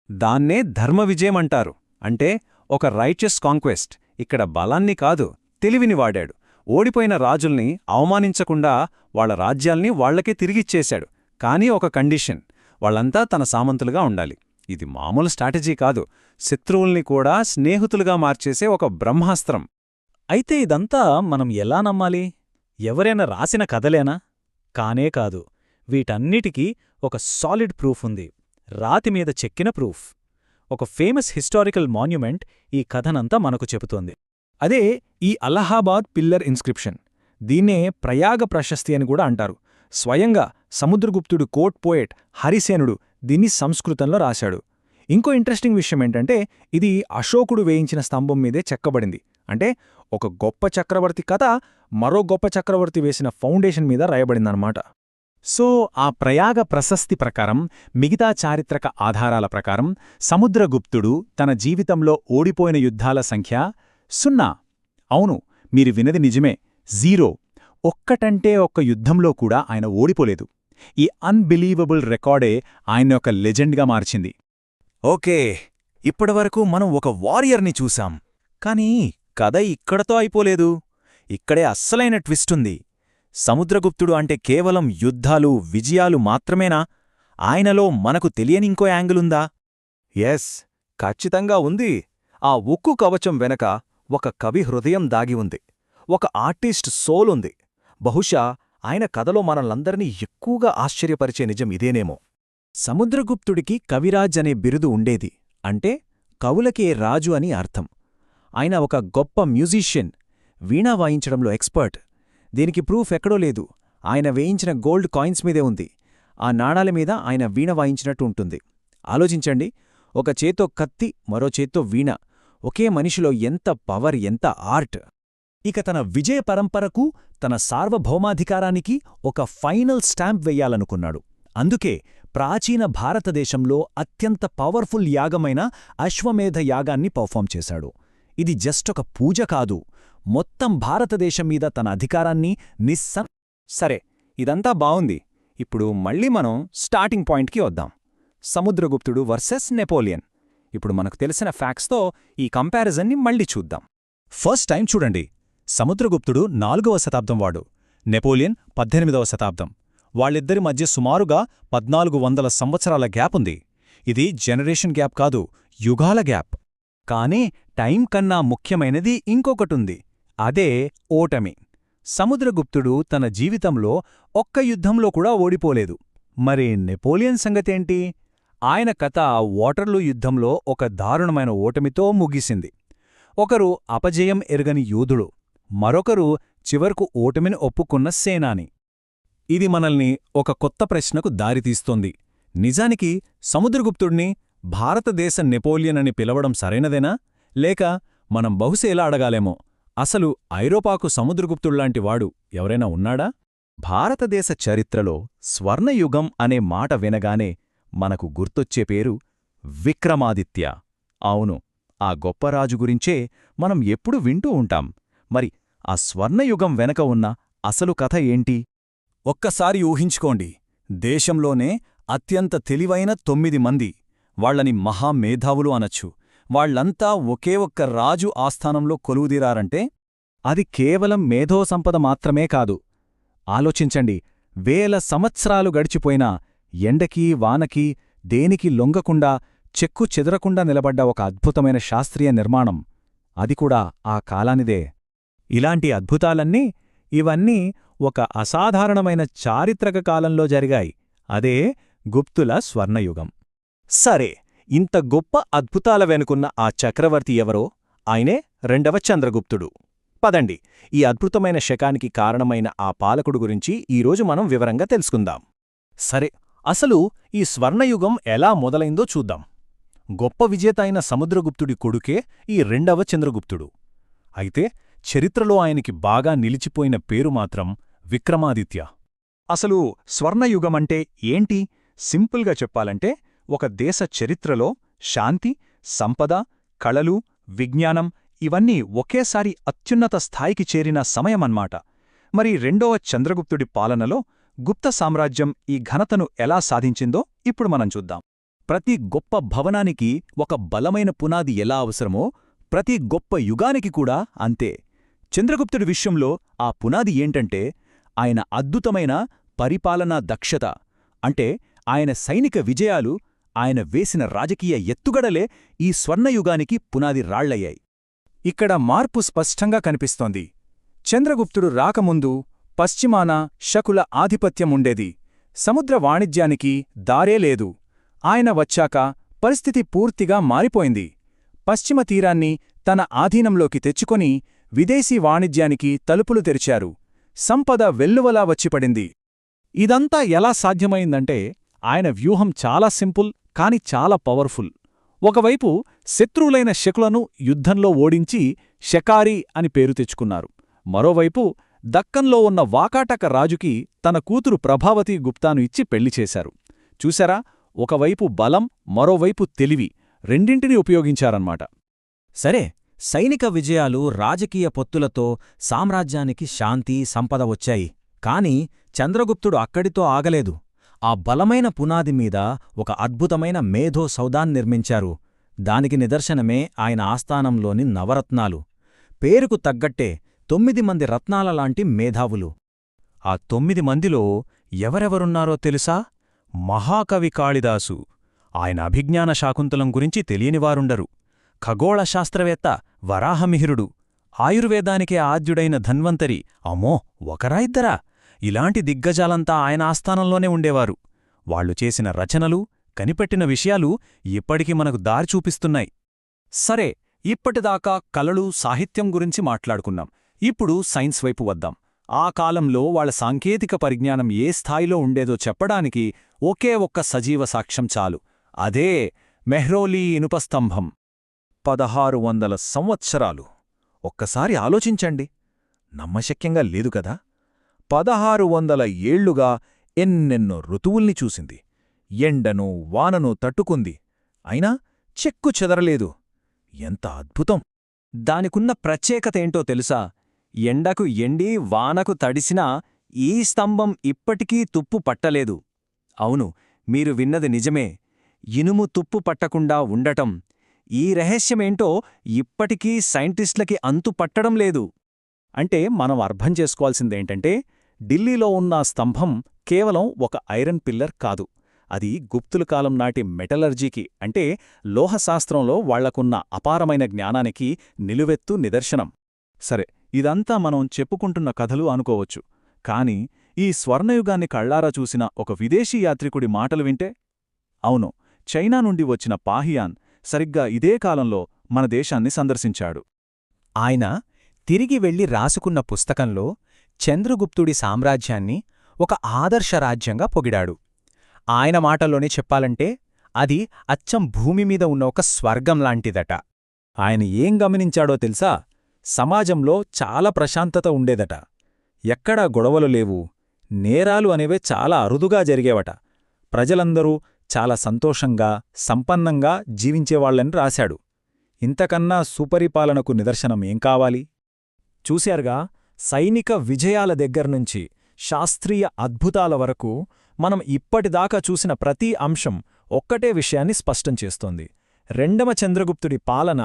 దాన్నే ధర్మ విజయమంటారు. అంటే ఒక రైచస్ కాంక్వెస్ట్. ఇక్కడ బలాన్ని కాదు, తెలివిని వాడాడు. ఓడిపోయిన రాజుల్ని అవమానించకుండా వాళ్ల రాజ్యాల్ని వాళ్లకే తిరిగిచ్చేశాడు. కానీ ఒక కండిషన్, వాళ్లంతా తన సామంతులుగా ఉండాలి. ఇది మామూలు స్ట్రాటజీ కాదు, శత్రువుల్ని కూడా స్నేహితులుగా మార్చేసే ఒక బ్రహ్మాస్త్రం. అయితే ఇదంతా మనం ఎలా నమ్మాలి? ఎవరైనా రాసిన కథలేనా? కానే కాదు. వీటన్నిటికీ ఒక సాలిడ్ ప్రూఫ్ ఉంది, రాతిమీద చెక్కిన ప్రూఫ్. ఒక ఫేమస్ హిస్టారికల్ మాన్యుమెంట్ ఈ కథనంతా మనకు చెబుతోంది. అదే ఈ అలహాబాద్ పిల్లర్ ఇన్స్క్రిప్షన్. దీన్నే ప్రయాగ ప్రశస్తి అని కూడా అంటారు. స్వయంగా సముద్రగుప్తుడు కోర్ట్ పోయెట్ హరిసేనుడు దీన్ని సంస్కృతంలో రాశాడు. ఇంకో ఇంట్రెస్టింగ్ విషయమేంటంటే, ఇది అశోకుడు వేయించిన స్తంభం మీదే చెక్కబడింది. అంటే ఒక గొప్ప చక్రవర్తి కథ మరో గొప్ప చక్రవర్తి వేసిన ఫౌండేషన్ మీద రాయబడిందన్నమాట. సో ఆ ప్రయాగ ప్రశస్తి ప్రకారం, మిగతా చారిత్రక ఆధారాల ప్రకారం సముద్రగుప్తుడు తన జీవితంలో ఓడిపోయిన యుద్ధాల సంఖ్య 0. అవును, మీరు వినది నిజమే, 0. ఒక్కటంటే ఒక్క యుద్ధంలో కూడా ఆయన ఓడిపోలేదు. ఈ అన్బిలీవబుల్ రికార్డే ఆయన ఒక లెజెండ్గా మార్చింది. ఓకే, ఇప్పటివరకు మనం ఒక వారియర్ని చూశాం. కానీ కథ ఇక్కడతో అయిపోలేదు. ఇక్కడే అస్సలైన ట్విస్టుంది. సముద్రగుప్తుడు అంటే కేవలం యుద్ధాలు, విజయాలు మాత్రమేనా? ఆయనలో మనకు తెలియనింకో యాంగిలుందా? ఎస్, ఖచ్చితంగా ఉంది. ఆ ఉక్కు కవచం వెనక ఒక కవి హృదయం దాగి ఉంది. ఒక ఆర్టిస్ట్ సోల్ ఉంది. బహుశా ఆయన కథలో మనల్నందరినీ ఎక్కువగా ఆశ్చర్యపరిచే నిజం ఇదేనేమో. సముద్రగుప్తుడికి కవిరాజ్ అనే బిరుదు ఉండేది. అంటే కవులకే రాజు అని అర్థం. ఆయన ఒక గొప్ప మ్యూజీషియన్, వీణా వాయించడంలో ఎక్స్పర్ట్. దీనికి ప్రూఫ్ ఎక్కడో లేదు. ఆయన వేయించిన గోల్డ్ కాయిన్స్ మీదే ఉంది. ఆ నాణాల మీద ఆయన వీణ వాయించినట్టు ఉంటుంది. ఆలోచించండి, ఒక చేత్తో కత్తి, మరో చేత్తో వీణ. ఒకే మనిషిలో ఎంత పవర్, ఎంత ఆర్ట్! ఇక తన విజయ పరంపరకు, తన సార్వభౌమాధికారానికి ఒక ఫైనల్ స్టాంప్ వెయ్యాలనుకున్నాడు. అందుకే ప్రాచీన భారతదేశంలో అత్యంత పవర్ఫుల్ యాగమైన అశ్వమేధ యాగాన్ని పర్ఫామ్ చేశాడు. ఇది జస్ట్ ఒక పూజ కాదు, మొత్తం భారతదేశం మీద తన అధికారాన్ని సరే, ఇదంతా బావుంది. ఇప్పుడు మళ్ళీ మనం స్టార్టింగ్ పాయింట్కి వద్దాం. సముద్రగుప్తుడు వర్సెస్ నెపోలియన్. ఇప్పుడు మనకు తెలిసిన ఫ్యాక్ట్స్తో ఈ కంపారిజన్ని మళ్ళీ చూద్దాం. ఫస్ట్ టైం చూడండి. సముద్రగుప్తుడు 4వ శతాబ్దం వాడు, నెపోలియన్ 18వ శతాబ్దం. వాళ్ళిద్దరి మధ్య సుమారుగా 1400 సంవత్సరాల గ్యాప్ ఉంది. ఇది జనరేషన్ గ్యాప్ కాదు, యుగాల గ్యాప్. కానీ టైం కన్నా ముఖ్యమైనది ఇంకొకటుంది. అదే ఓటమి. సముద్రగుప్తుడు తన జీవితంలో ఒక్క యుద్ధంలో కూడా ఓడిపోలేదు. మరి నెపోలియన్ సంగతేంటి? ఆయన కథ వాటర్లూ యుద్ధంలో ఒక దారుణమైన ఓటమితో ముగిసింది. ఒకరు అపజయం ఎరగని యోధుడు, మరొకరు చివరకు ఓటమిని ఒప్పుకున్న సేనాని. ఇది మనల్ని ఒక కొత్త ప్రశ్నకు దారితీస్తోంది. నిజానికి సముద్రగుప్తుడిని భారతదేశ నెపోలియన్ అని పిలవడం సరైనదేనా? లేక మనం బహుశా ఇలా అడగాలేమో, అసలు ఐరోపాకు సముద్రగుప్తుళ్లాంటి వాడు ఎవరైనా ఉన్నాడా? భారతదేశ చరిత్రలో స్వర్ణయుగం అనే మాట వినగానే మనకు గుర్తొచ్చే పేరు విక్రమాదిత్య. అవును, ఆ గొప్ప రాజు గురించే మనం ఎప్పుడు వింటూ ఉంటాం. మరి ఆ స్వర్ణయుగం వెనక ఉన్న అసలు కథ ఏంటి? ఒక్కసారి ఊహించుకోండి, దేశంలోనే అత్యంత తెలివైన 9 మంది, వాళ్లని మహామేధావులు అనొచ్చు, వాళ్లంతా ఒకే ఒక్క రాజు ఆస్థానంలో కొలువుదీరారంటే అది కేవలం మేధోసంపద మాత్రమే కాదు. ఆలోచించండి, వేల సంవత్సరాలు గడిచిపోయినా ఎండకీ వానకీ దేనికి లొంగకుండా చెక్కు చెదరకుండా నిలబడ్డ ఒక అద్భుతమైన శాస్త్రీయ నిర్మాణం. అది కూడా ఆ కాలానిదే. ఇలాంటి అద్భుతాలన్నీ, ఇవన్నీ ఒక అసాధారణమైన చారిత్రక కాలంలో జరిగాయి. అదే గుప్తుల స్వర్ణయుగం. సరే, ఇంత గొప్ప అద్భుతాల వెనుకున్న ఆ చక్రవర్తి ఎవరో? ఆయనే 2వ చంద్రగుప్తుడు. పదండి, ఈ అద్భుతమైన శకానికి కారణమైన ఆ పాలకుడు గురించి ఈరోజు మనం వివరంగా తెలుసుకుందాం. సరే, అసలు ఈ స్వర్ణయుగం ఎలా మొదలైందో చూద్దాం. గొప్ప విజేత అయిన సముద్రగుప్తుడి కొడుకే ఈ 2వ చంద్రగుప్తుడు. అయితే చరిత్రలో ఆయనకి బాగా నిలిచిపోయిన పేరు మాత్రం విక్రమాదిత్య. అసలు స్వర్ణయుగమంటే ఏంటి? సింపుల్గా చెప్పాలంటే, ఒక దేశ చరిత్రలో శాంతి, సంపద, కళలు, విజ్ఞానం ఇవన్నీ ఒకేసారి అత్యున్నత స్థాయికి చేరిన సమయమన్మాట. మరి 2వ చంద్రగుప్తుడి పాలనలో గుప్త సామ్రాజ్యం ఈ ఘనతను ఎలా సాధించిందో ఇప్పుడు మనం చూద్దాం. ప్రతి గొప్ప భవనానికి ఒక బలమైన పునాది ఎలా అవసరమో, ప్రతి గొప్ప యుగానికి కూడా అంతే. చంద్రగుప్తుడి విషయంలో ఆ పునాది ఏంటంటే ఆయన అద్భుతమైన పరిపాలనా దక్షత. అంటే ఆయన సైనిక విజయాలు, ఆయన వేసిన రాజకీయ ఎత్తుగడలే ఈ స్వర్ణయుగానికి పునాది రాళ్లయ్యాయి. ఇక్కడ మార్పు స్పష్టంగా కనిపిస్తోంది. చంద్రగుప్తుడు రాకముందు పశ్చిమాన శకుల ఆధిపత్యముండేది. సముద్ర వాణిజ్యానికి దారే లేదు. ఆయన వచ్చాక పరిస్థితి పూర్తిగా మారిపోయింది. పశ్చిమ తీరాన్ని తన ఆధీనంలోకి తెచ్చుకొని విదేశీ వాణిజ్యానికి తలుపులు తెరిచారు. సంపద వెల్లువలా వచ్చిపడింది. ఇదంతా ఎలా సాధ్యమైందంటే, ఆయన వ్యూహం చాలా సింపుల్ కాని చాలా పవర్ఫుల్. ఒకవైపు శత్రువులైన శకులను యుద్ధంలో ఓడించి శకారి అని పేరు తెచ్చుకున్నారు. మరోవైపు దక్కన్లో ఉన్న వాకాటక రాజుకి తన కూతురు ప్రభావతి గుప్తాను ఇచ్చి పెళ్లి చేశారు. చూశారా, ఒకవైపు బలం, మరోవైపు తెలివి, రెండింటినీ ఉపయోగించారన్నమాట. సరే, సైనిక విజయాలు, రాజకీయ పొత్తులతో సామ్రాజ్యానికి శాంతి, సంపద వచ్చాయి. కాని చంద్రగుప్తుడు అక్కడితో ఆగలేదు. ఆ బలమైన పునాది మీద ఒక అద్భుతమైన మేధో సౌధాన్నిర్మించారు. దానికి నిదర్శనమే ఆయన ఆస్థానంలోని నవరత్నాలు. పేరుకు తగ్గట్టే 9 మంది రత్నాలలాంటి మేధావులు. ఆ 9 మందిలో ఎవరెవరున్నారో తెలుసా? మహాకవి కాళిదాసు. ఆయన అభిజ్ఞాన శాకుంతలం గురించి తెలియనివారుండరు. ఖగోళ శాస్త్రవేత్త వరాహమిహిరుడు. ఆయుర్వేదానికే ఆద్యుడైన ధన్వంతరి. అమ్మో, ఒకరా ఇద్దరా? ఇలాంటి దిగ్గజాలంతా ఆయన ఆస్థానంలోనే ఉండేవారు. వాళ్లు చేసిన రచనలు, కనిపెట్టిన విషయాలు ఇప్పటికీ మనకు దారి చూపిస్తున్నాయి. సరే, ఇప్పటిదాకా కళలు, సాహిత్యం గురించి మాట్లాడుకున్నాం. ఇప్పుడు సైన్స్ వైపు వద్దాం. ఆ కాలంలో వాళ్ళ సాంకేతిక పరిజ్ఞానం ఏ స్థాయిలో ఉండేదో చెప్పడానికి ఒకే ఒక్క సజీవ సాక్ష్యం చాలు. అదే మెహ్రోలీ ఇనుపస్తంభం. 1600 సంవత్సరాలు. ఒక్కసారి ఆలోచించండి. నమ్మశక్యంగా లేదు కదా? 1600 ఏళ్లుగా ఎన్నెన్నో ఋతువుల్ని చూసింది. ఎండను, వానను తట్టుకుంది. అయినా చెక్కు చెదరలేదు. ఎంత అద్భుతం! దానికున్న ప్రత్యేకతేంటో తెలుసా? ఎండకు ఎండి, వానకు తడిసినా ఈ స్తంభం ఇప్పటికీ తుప్పు పట్టలేదు. అవును, మీరు విన్నది నిజమే. ఇనుము తుప్పు పట్టకుండా ఉండటం. ఈ రహస్యమేంటో ఇప్పటికీ సైంటిస్టులకి అంతు పట్టడం లేదు. అంటే మనం అర్థం చేసుకోవాల్సిందేంటంటే, ఢిల్లీలో ఉన్న స్తంభం కేవలం ఒక ఐరన్ పిల్లర్ కాదు. అది గుప్తుల కాలం నాటి మెటలర్జీకి, అంటే లోహశాస్త్రంలో వాళ్లకున్న అపారమైన జ్ఞానానికి నిలువెత్తు నిదర్శనం. సరే, ఇదంతా మనం చెప్పుకుంటున్న కథలు అనుకోవచ్చు. కాని ఈ స్వర్ణయుగాన్ని కళ్లారా చూసిన ఒక విదేశీ యాత్రికుడి మాటలు వింటే? అవును, చైనా నుండి వచ్చిన పాహియాన్ సరిగ్గా ఇదే కాలంలో మన దేశాన్ని సందర్శించాడు. ఆయన తిరిగి వెళ్లి రాసుకున్న పుస్తకంలో చంద్రగుప్తుడి సామ్రాజ్యాన్ని ఒక ఆదర్శరాజ్యంగా పొగిడాడు. ఆయన మాటల్లోనే చెప్పాలంటే అది అచ్చం భూమిమీద ఉన్న ఒక స్వర్గంలాంటిదట. ఆయన ఏం గమనించాడో తెలుసా? సమాజంలో చాలా ప్రశాంతత ఉండేదట. ఎక్కడా గొడవలు లేవు. నేరాలు అనేవే చాలా అరుదుగా జరిగేవట. ప్రజలందరూ చాలా సంతోషంగా, సంపన్నంగా జీవించేవాళ్లని రాశాడు. ఇంతకన్నా సుపరిపాలనకు నిదర్శనం ఏం కావాలి? చూశారుగా, సైనిక విజయాల దగ్గర్నుంచి శాస్త్రీయ అద్భుతాల వరకు మనం ఇప్పటిదాకా చూసిన ప్రతి అంశం ఒక్కటే విషయాన్ని స్పష్టం చేస్తోంది. రెండవ చంద్రగుప్తుడి పాలన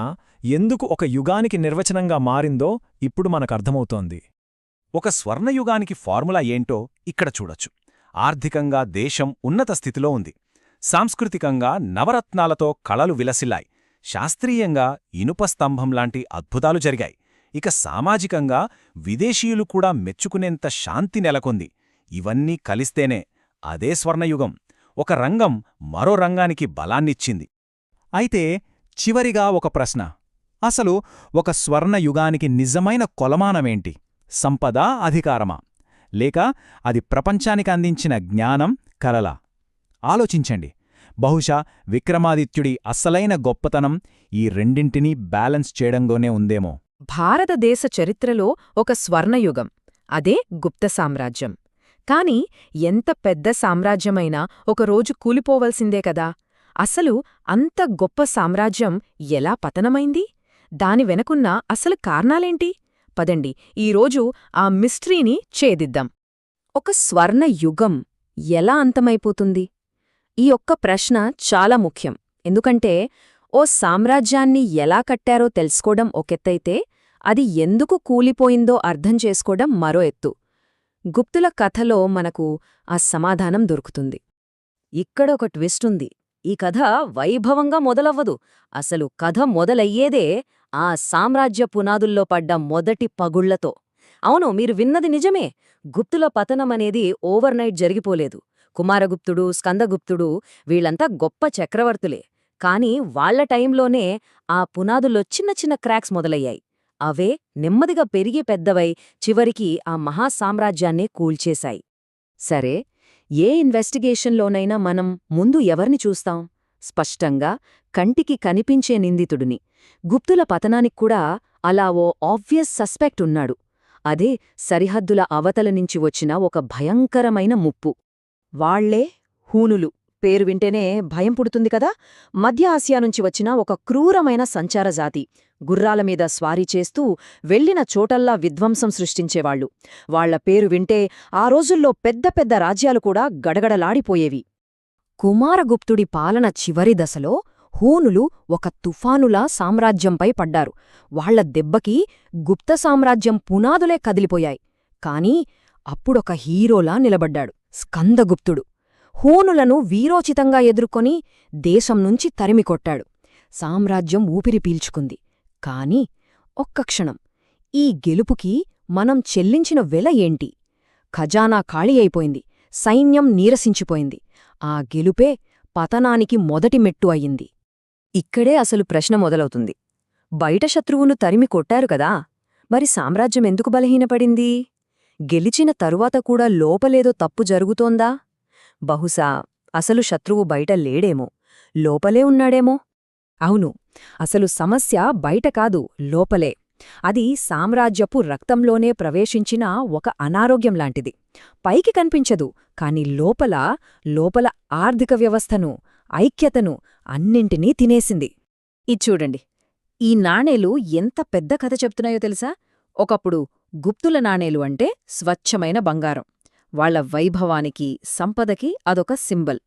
ఎందుకు ఒక యుగానికి నిర్వచనంగా మారిందో ఇప్పుడు మనకర్థమవుతోంది. ఒక స్వర్ణయుగానికి ఫార్ములా ఏంటో ఇక్కడ చూడొచ్చు. ఆర్థికంగా దేశం ఉన్నత స్థితిలో ఉంది. సాంస్కృతికంగా నవరత్నాలతో కళలు విలసిల్లాయి. శాస్త్రీయంగా ఇనుపస్తంభంలాంటి అద్భుతాలు జరిగాయి. ఇక సామాజికంగా విదేశీయులు కూడా మెచ్చుకునేంత శాంతి నెలకొంది. ఇవన్నీ కలిస్తేనే అదే స్వర్ణయుగం. ఒక రంగం మరో రంగానికి బలాన్నిచ్చింది. అయితే చివరిగా ఒక ప్రశ్న. అసలు ఒక స్వర్ణయుగానికి నిజమైన కొలమానమేంటి? సంపద, అధికారమా? లేక అది ప్రపంచానికి అందించిన జ్ఞానం, కలలా? ఆలోచించండి. బహుశా విక్రమాదిత్యుడి అస్సలైన గొప్పతనం ఈ రెండింటినీ బ్యాలెన్స్ చేయడంలోనే ఉందేమో. భారతదేశ చరిత్రలో ఒక స్వర్ణయుగం, అదే గుప్త సామ్రాజ్యం. కాని ఎంత పెద్ద సామ్రాజ్యమైనా ఒకరోజు కూలిపోవలసిందే కదా. అసలు అంత గొప్ప సామ్రాజ్యం ఎలా పతనమైంది? దాని వెనకున్న అసలు కారణాలేంటి? పదండి, ఈరోజు ఆ మిస్టరీని ఛేదిద్దాం. ఒక స్వర్ణయుగం ఎలా అంతమైపోతుంది? ఈ ఒక్క ప్రశ్న చాలా ముఖ్యం. ఎందుకంటే ఓ సామ్రాజ్యాన్ని ఎలా కట్టారో తెలుసుకోవడం ఒకెత్తైతే, అది ఎందుకు కూలిపోయిందో అర్థం చేసుకోవడం మరో ఎత్తు. గుప్తుల కథలో మనకు ఆ సమాధానం దొరుకుతుంది. ఇక్కడొక ట్విస్టుంది. ఈ కథ వైభవంగా మొదలవ్వదు. అసలు కథ మొదలయ్యేదే ఆ సామ్రాజ్య పునాదుల్లో పడ్డ మొదటి పగుళ్లతో. అవును, మీరు విన్నది నిజమే. గుప్తుల పతనమనేది ఓవర్నైట్ జరిగిపోలేదు. కుమారగుప్తుడు, స్కందగుప్తుడు వీళ్లంతా గొప్ప చక్రవర్తులే. కాని వాళ్ల టైంలోనే ఆ పునాదుల్లో చిన్న చిన్న క్రాక్స్ మొదలయ్యాయి. అవే నెమ్మదిగా పెరిగి పెద్దవై చివరికి ఆ మహాసామ్రాజ్యాన్నే కూల్చేశాయి. సరే, ఏ ఇన్వెస్టిగేషన్లోనైనా మనం ముందు ఎవరిని చూస్తాం? స్పష్టంగా కంటికి కనిపించే నిందితుడిని. గుప్తుల పతనానిక్కూడా అలా ఓ ఆబ్వియస్ సస్పెక్ట్ ఉన్నాడు. అదే సరిహద్దుల అవతల నుంచి వచ్చిన ఒక భయంకరమైన ముప్పు. వాళ్లే హూనులు. పేరు వింటేనే భయం పుడుతుంది కదా. మధ్య ఆసియా నుంచి వచ్చిన ఒక క్రూరమైన సంచారజాతి. గుర్రాలమీద స్వారీ చేస్తూ వెళ్లిన చోటల్లా విధ్వంసం సృష్టించేవాళ్లు. వాళ్ల పేరు వింటే ఆ రోజుల్లో పెద్ద పెద్ద రాజ్యాలు కూడా గడగడలాడిపోయేవి. కుమారగుప్తుడి పాలన చివరి దశలో హూనులు ఒక తుఫానులా సామ్రాజ్యంపై పడ్డారు. వాళ్ల దెబ్బకి గుప్త సామ్రాజ్యం పునాదులే కదిలిపోయాయి. కాని అప్పుడొక హీరోలా నిలబడ్డాడు స్కందగుప్తుడు. హూనులను వీరోచితంగా ఎదుర్కొని దేశం నుంచి తరిమికొట్టాడు. సామ్రాజ్యం ఊపిరి పీల్చుకుంది. కాని ఒక్క క్షణం, ఈ గెలుపుకి మనం చెల్లించిన వెల ఏంటి? ఖజానా ఖాళీ అయిపోయింది. సైన్యం నీరసించిపోయింది. ఆ గెలుపే పతనానికి మొదటి మెట్టు అయింది. ఇక్కడే అసలు ప్రశ్న మొదలవుతుంది. బయట శత్రువును తరిమి కొట్టారు కదా, మరి సామ్రాజ్యం ఎందుకు బలహీనపడింది? గెలిచిన తరువాత కూడా లోపలేదో తప్పు జరుగుతోందా? బహుశా అసలు శత్రువు బయట లేడేమో, లోపలే ఉన్నాడేమో. అవును, అసలు సమస్య బయట కాదు, లోపలే. అది సామ్రాజ్యపు రక్తంలోనే ప్రవేశించిన ఒక అనారోగ్యంలాంటిది. పైకి కనిపించదు, కాని లోపల ఆర్థిక వ్యవస్థను, ఐక్యతను, అన్నింటినీ తినేసింది. ఇచ్చూడండి, ఈ నాణేలు ఎంత పెద్ద కథ చెప్తున్నాయో తెలుసా? ఒకప్పుడు గుప్తుల నాణేలు అంటే స్వచ్ఛమైన బంగారం. వాళ్ల వైభవానికి, సంపదకి అదొక సింబల్.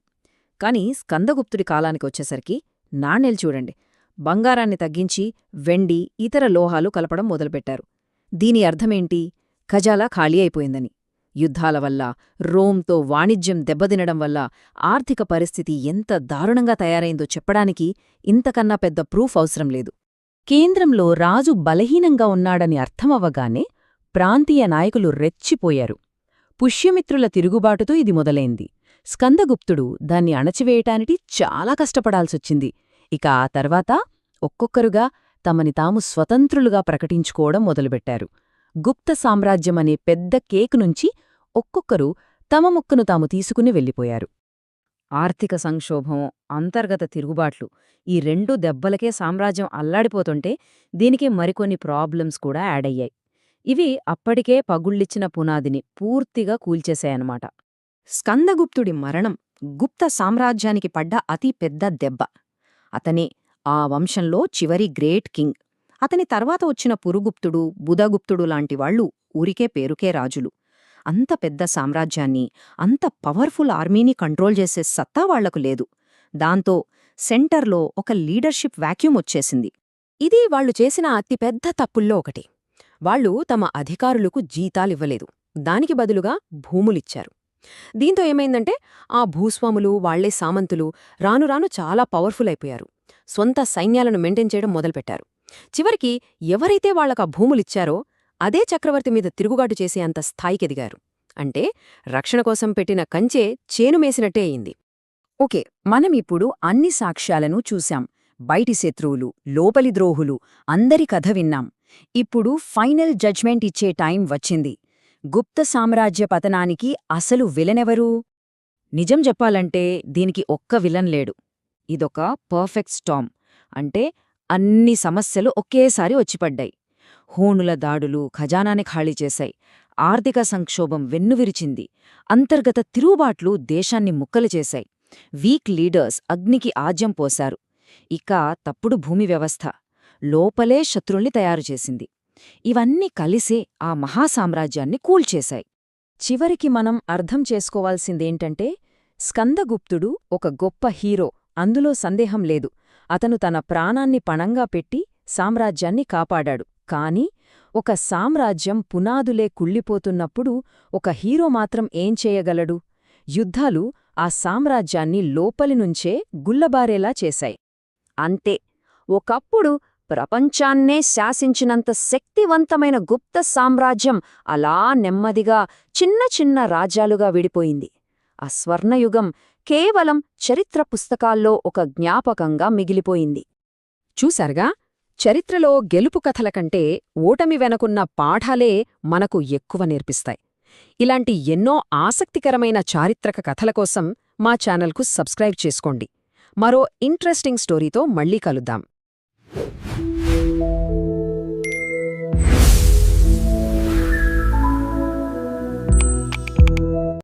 కాని స్కందగుప్తుడి కాలానికొచ్చేసరికి నాణేలు చూడండి, బంగారాన్ని తగ్గించి వెండి, ఇతర లోహాలు కలపడం మొదలుపెట్టారు. దీని అర్థమేంటి? ఖజాలా ఖాళీ అయిపోయిందని. యుద్ధాల వల్ల, రోమ్తో వాణిజ్యం దెబ్బతినడం వల్ల ఆర్థిక పరిస్థితి ఎంత దారుణంగా తయారైందో చెప్పడానికి ఇంతకన్నా పెద్ద ప్రూఫ్ అవసరం లేదు. కేంద్రంలో రాజు బలహీనంగా ఉన్నాడని అర్థమవ్వగానే ప్రాంతీయ నాయకులు రెచ్చిపోయారు. పుష్యమిత్రుల తిరుగుబాటుతో ఇది మొదలైంది. స్కందగుప్తుడు దాన్ని అణచివేయటానికి చాలా కష్టపడాల్సొచ్చింది. ఇక ఆ తర్వాత ఒక్కొక్కరుగా తమని తాము స్వతంత్రులుగా ప్రకటించుకోవడం మొదలుపెట్టారు. గుప్త సామ్రాజ్యమనే పెద్ద కేక్ నుంచి ఒక్కొక్కరు తమ ముక్కను తాము తీసుకుని వెళ్ళిపోయారు. ఆర్థిక సంక్షోభం, అంతర్గత తిరుగుబాట్లు, ఈ రెండు దెబ్బలకే సామ్రాజ్యం అల్లాడిపోతుంటే దీనికి మరికొన్ని ప్రాబ్లమ్స్ కూడా యాడయ్యాయి. ఇవి అప్పటికే పగుళ్ళిచ్చిన పునాదిని పూర్తిగా కూల్చేశాయన్నమాట. స్కందగుప్తుడి మరణం గుప్త సామ్రాజ్యానికి పడ్డ అతి పెద్ద దెబ్బ. అతనే ఆ వంశంలో చివరి గ్రేట్ కింగ్. అతని తర్వాత వచ్చిన పురుగుప్తుడు, బుధగుప్తుడు లాంటివాళ్లు ఊరికే పేరుకే రాజులు. అంత పెద్ద సామ్రాజ్యాన్ని, అంత పవర్ఫుల్ ఆర్మీని కంట్రోల్ చేసే సత్తా వాళ్లకు లేదు. దాంతో సెంటర్లో ఒక లీడర్షిప్ వాక్యూమ్ వచ్చేసింది. ఇది వాళ్లు చేసిన అతిపెద్ద తప్పుల్లో ఒకటి. వాళ్లు తమ అధికారులకు జీతాలివ్వలేదు, దానికి బదులుగా భూములిచ్చారు. దీంతో ఏమైందంటే ఆ భూస్వాములు, వాళ్లే సామంతులు రానురాను చాలా పవర్ఫుల్ అయిపోయారు. స్వంత సైన్యాలను మెయింటైన్ చేయడం మొదలుపెట్టారు. చివరికి ఎవరైతే వాళ్లకా భూములిచ్చారో అదే చక్రవర్తి మీద తిరుగుబాటు చేసే అంత స్థాయికెదిగారు. అంటే రక్షణ కోసం పెట్టిన కంచే చేనుమేసినట్టే అయింది. ఓకే, మనమిప్పుడు అన్ని సాక్ష్యాలను చూశాం. బయటి శత్రువులు, లోపలి ద్రోహులు, అందరి కథ విన్నాం. ఇప్పుడు ఫైనల్ జడ్జ్మెంట్ ఇచ్చే టైం వచ్చింది. గుప్త సామ్రాజ్య పతనానికి అసలు విలనెవరు? నిజం చెప్పాలంటే దీనికి ఒక్క విలన్ లేడు. ఇదొక పర్ఫెక్ట్ స్టార్మ్. అంటే అన్ని సమస్యలు ఒకేసారి వచ్చిపడ్డాయి. హూనుల దాడులు ఖజానాని ఖాళీ చేశాయి. ఆర్థిక సంక్షోభం వెన్నువిరిచింది. అంతర్గత తిరుగుబాట్లు దేశాన్ని ముక్కలు చేశాయి. వీక్ లీడర్స్ అగ్నికి ఆజ్యం పోశారు. ఇక తప్పుడు భూమి వ్యవస్థ లోపలే శత్రుల్ని తయారుచేసింది. ఇవన్నీ కలిసే ఆ మహాసామ్రాజ్యాన్ని కూల్చేశాయి. చివరికి మనం అర్థం చేసుకోవాల్సిందేంటంటే స్కందగుప్తుడు ఒక గొప్ప హీరో, అందులో సందేహం లేదు. అతను తన ప్రాణాన్ని పణంగా పెట్టి సామ్రాజ్యాన్ని కాపాడాడు. కాని ఒక సామ్రాజ్యం పునాదులే కుళ్ళిపోతున్నప్పుడు ఒక హీరో మాత్రం ఏం చేయగలడు? యుద్ధాలు ఆ సామ్రాజ్యాన్ని లోపలినుంచే గుల్లబారేలా చేశాయి. అంతే, ఒకప్పుడు ప్రపంచాన్నే శాసించినంత శక్తివంతమైన గుప్త సామ్రాజ్యం అలా నెమ్మదిగా చిన్న చిన్న రాజ్యాలుగా విడిపోయింది. ఆ స్వర్ణయుగం కేవలం చరిత్ర పుస్తకాల్లో ఒక జ్ఞాపకంగా మిగిలిపోయింది. చూశారుగా, చరిత్రలో గెలుపు కథల కంటే ఓటమి వెనకున్న పాఠాలే మనకు ఎక్కువ నేర్పిస్తాయి. ఇలాంటి ఎన్నో ఆసక్తికరమైన చారిత్రక కథల కోసం మా ఛానల్కు సబ్స్క్రైబ్ చేసుకోండి. మరో ఇంట్రెస్టింగ్ స్టోరీతో మళ్ళీ కలుద్దాం.